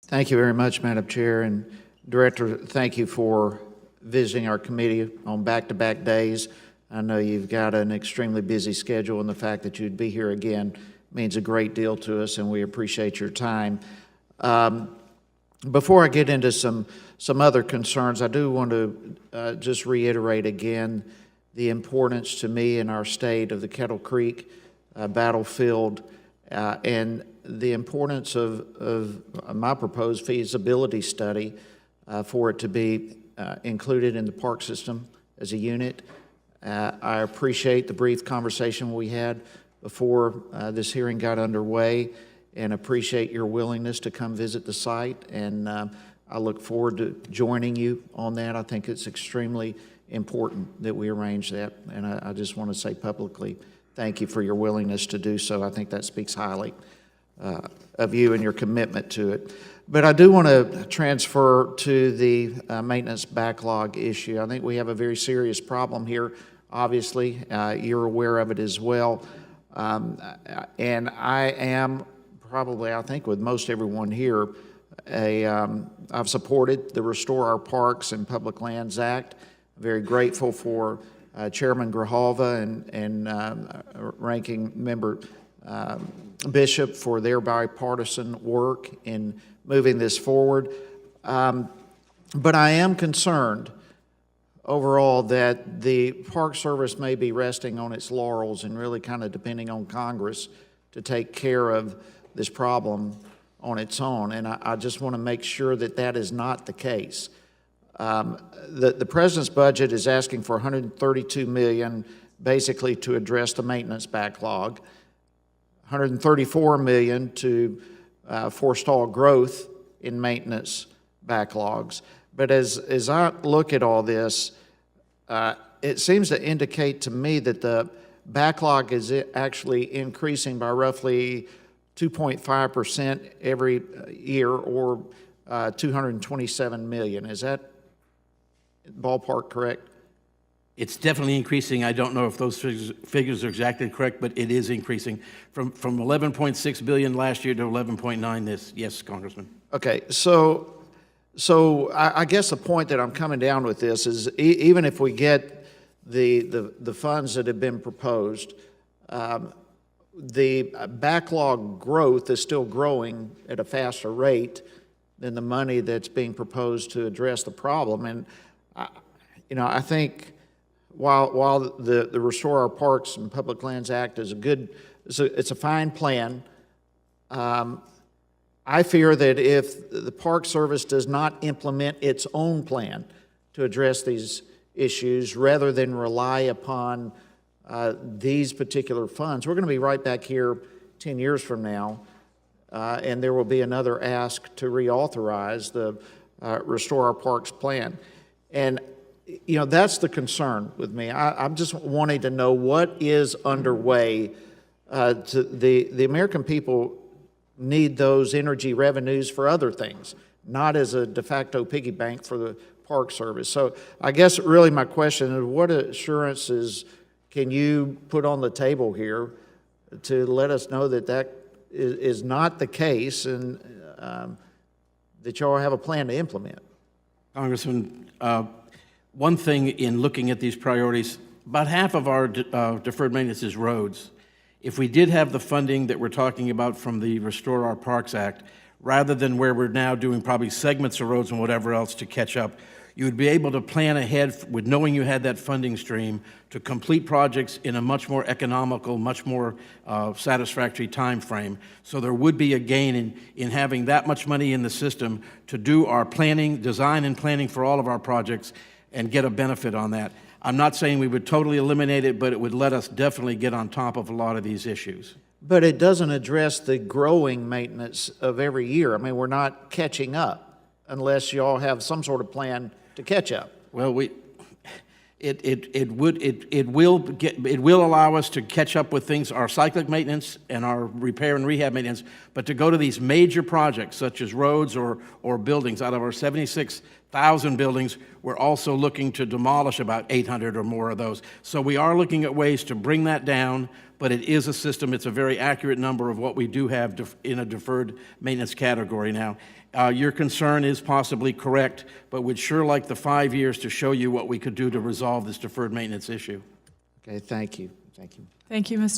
Thank you very much, Madam Chair. And Director, thank you for visiting our committee on back-to-back days. I know you've got an extremely busy schedule, and the fact that you'd be here again means a great deal to us, and we appreciate your time. Before I get into some other concerns, I do want to just reiterate again the importance to me in our state of the Kettle Creek battlefield and the importance of my proposed feasibility study for it to be included in the park system as a unit. I appreciate the brief conversation we had before this hearing got underway, and appreciate your willingness to come visit the site, and I look forward to joining you on that. I think it's extremely important that we arrange that, and I just want to say publicly thank you for your willingness to do so. I think that speaks highly of you and your commitment to it. But I do want to transfer to the maintenance backlog issue. I think we have a very serious problem here, obviously. You're aware of it as well. And I am probably, I think with most everyone here, I've supported the Restore Our Parks and Public Lands Act. I'm very grateful for Chairman Grijalva and Ranking Member Bishop for their bipartisan work in moving this forward. But I am concerned overall that the Park Service may be resting on its laurels and really kind of depending on Congress to take care of this problem on its own. And I just want to make sure that that is not the case. The President's budget is asking for $132 million basically to address the maintenance backlog, $134 million to forestall growth in maintenance backlogs. But as I look at all this, it seems to indicate to me that the backlog is actually increasing by roughly 2.5% every year, or $227 million. Is that ballpark correct? It's definitely increasing. I don't know if those figures are exactly correct, but it is increasing from 11.6 billion last year to 11.9 this. Yes, Congressman. Okay, so I guess the point that I'm coming down with this is even if we get the funds that have been proposed, the backlog growth is still growing at a faster rate than the money that's being proposed to address the problem. And I think while the Restore Our Parks and Public Lands Act is it's a fine plan, I fear that if the Park Service does not implement its own plan to address these issues, rather than rely upon these particular funds, we're going to be right back here 10 years from now, and there will be another ask to reauthorize the Restore Our Parks plan. And that's the concern with me. I'm just wanting to know what is underway. The American people need those energy revenues for other things, not as a de facto piggy bank for the Park Service. So I guess really my question is, what assurances can you put on the table here to let us know that that is not the case, and that y'all have a plan to implement? Congressman, one thing in looking at these priorities, about half of our deferred maintenance is roads. If we did have the funding that we're talking about from the Restore Our Parks Act, rather than where we're now doing probably segments of roads and whatever else to catch up, you would be able to plan ahead with knowing you had that funding stream to complete projects in a much more economical, much more satisfactory time frame. So there would be a gain in having that much money in the system to do our planning, design and planning for all of our projects and get a benefit on that. I'm not saying we would totally eliminate it, but it would let us definitely get on top of a lot of these issues. But it doesn't address the growing maintenance of every year. I mean, we're not catching up unless you all have some sort of plan to catch up. Well, it will allow us to catch up with things, our cyclic maintenance and our repair and rehab maintenance, but to go to these major projects such as roads or buildings, out of our 76 1,000 buildings, we're also looking to demolish about 800 or more of those. So we are looking at ways to bring that down, but it is a system. It's a very accurate number of what we do have in a deferred maintenance category now. Your concern is possibly correct, but we'd sure like the 5 years to show you what we could do to resolve this deferred maintenance issue. Okay, thank you. Thank you. Thank you, Mr.